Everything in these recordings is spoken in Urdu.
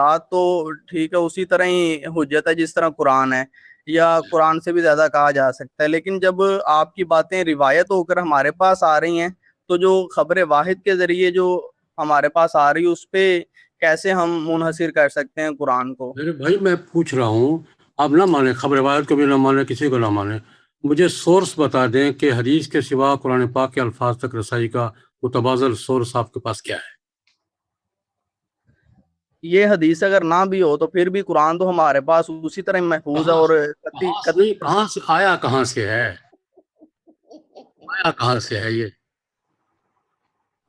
بات تو ٹھیک ہے، اسی طرح ہی حجت ہے جس طرح قرآن ہے، یا قرآن سے بھی زیادہ کہا جا سکتا ہے. لیکن جب آپ کی باتیں روایت ہو کر ہمارے پاس آ رہی ہیں تو جو خبر واحد کے ذریعے جو ہمارے پاس آ رہی ہے اس پہ کیسے ہم منحصر کر سکتے ہیں قرآن کو؟ میرے بھائی میں پوچھ رہا ہوں، آپ نہ مانیں، خبر روایت کو بھی نہ مانیں، کسی کو نہ مانیں، مجھے سورس بتا دیں کہ حدیث کے سوا قرآن پاک کے الفاظ تک رسائی کا متبادل سورس آپ کے پاس کیا ہے؟ یہ حدیث اگر نہ بھی ہو تو پھر بھی قرآن تو ہمارے پاس اسی طرح محفوظ ہے. اور کہاں سے آیا، کہاں سے ہے، آیا کہاں سے ہے؟ یہ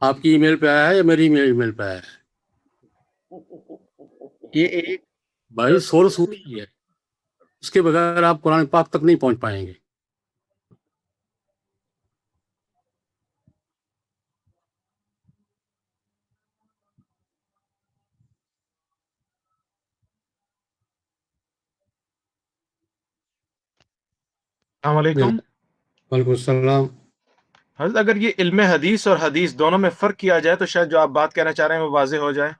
آپ کی ای میل پہ آیا ہے یا میری ای میل پہ آیا ہے؟ یہ ایک بھائی سورس وہی ہے، اس کے بغیر آپ قرآن پاک تک نہیں پہنچ پائیں گے. السلام علیکم. وعلیکم السلام. حضرت اگر یہ علم حدیث اور حدیث دونوں میں فرق کیا جائے تو شاید جو آپ بات کہنا چاہ رہے ہیں وہ واضح ہو جائے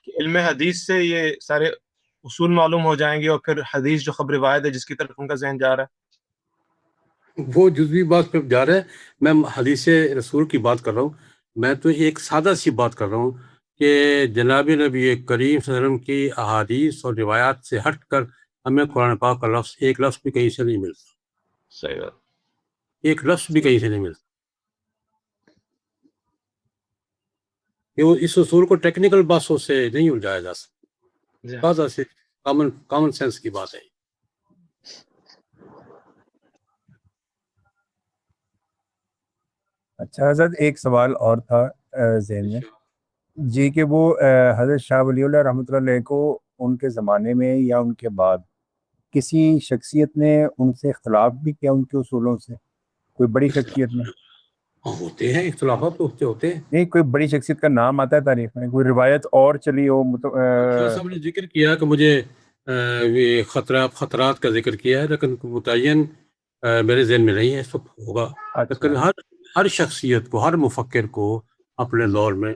کہ علم حدیث سے یہ سارے اصول معلوم ہو جائیں گے، اور پھر حدیث جو خبر واحد ہے جس کی طرف ان کا ذہن جا رہا ہے. وہ جزوی بات پہ جا رہا ہے، میں حدیث رسول کی بات کر رہا ہوں. میں تو ایک سادہ سی بات کر رہا ہوں کہ جناب نبی کریم صلی اللہ علیہ وسلم کی احادیث اور روایات سے ہٹ کر ہمیں قرآن پاک کا لفظ، ایک لفظ بھی کہیں سے نہیں ملتا. صحیح بات. ایک لفظ بھی کہیں سے نہیں ملتا. یہ اس اصول کو ٹیکنیکل باتوں سے نہیں الجھایا جا سکتا، بات سے کامن سینس کی بات ہے. اچھا حضرت، ایک سوال اور تھا ذہن میں جی، کہ وہ حضرت شاہ ولی اللہ رحمۃ اللہ علیہ کو ان کے زمانے میں یا ان کے بعد کسی شخصیت نے ان سے اختلاف بھی کیا ان کے اصولوں سے؟ کوئی بڑی شخصیت نے؟ ہوتے ہیں اختلافات، تو ہوتے ہیں. نہیں، کوئی بڑی شخصیت کا نام آتا ہے تاریخ میں، کوئی روایت اور چلی ہو شاہ صاحب نے ذکر کیا کہ مجھے یہ خطرات کا ذکر کیا ہے، لیکن متعین میرے ذہن میں نہیں ہے، سب ہوگا. لیکن ہر شخصیت کو، ہر مفکر کو اپنے دور میں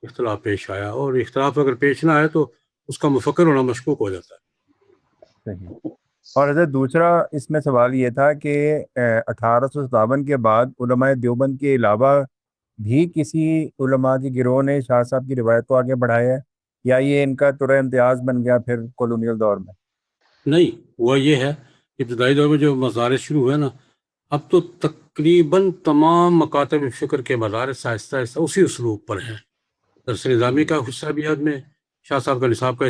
اختلاف پیش آیا، اور اختلاف اگر پیش نہ آئے تو اس کا مفکر ہونا مشکوک ہو جاتا ہے. صحیح. اور حضرت دوسرا اس میں سوال یہ تھا کہ 1857 کے بعد علماء دیوبند کے علاوہ بھی کسی علماء کے گروہ نے شاہ صاحب کی روایت کو آگے بڑھایا ہے، یا یہ ان کا طرح امتیاز بن گیا پھر کولونیل دور میں؟ نہیں، وہ یہ ہے، ابتدائی دور میں جو مدارس شروع ہوئے نا، اب تو تقریباً تمام مکاتب فکر کے مدارس آہستہ آہستہ اسی اسلوب پر ہیں. درس نظامی کا حصہ بھی میں شاہ صاحب کا نصاب کا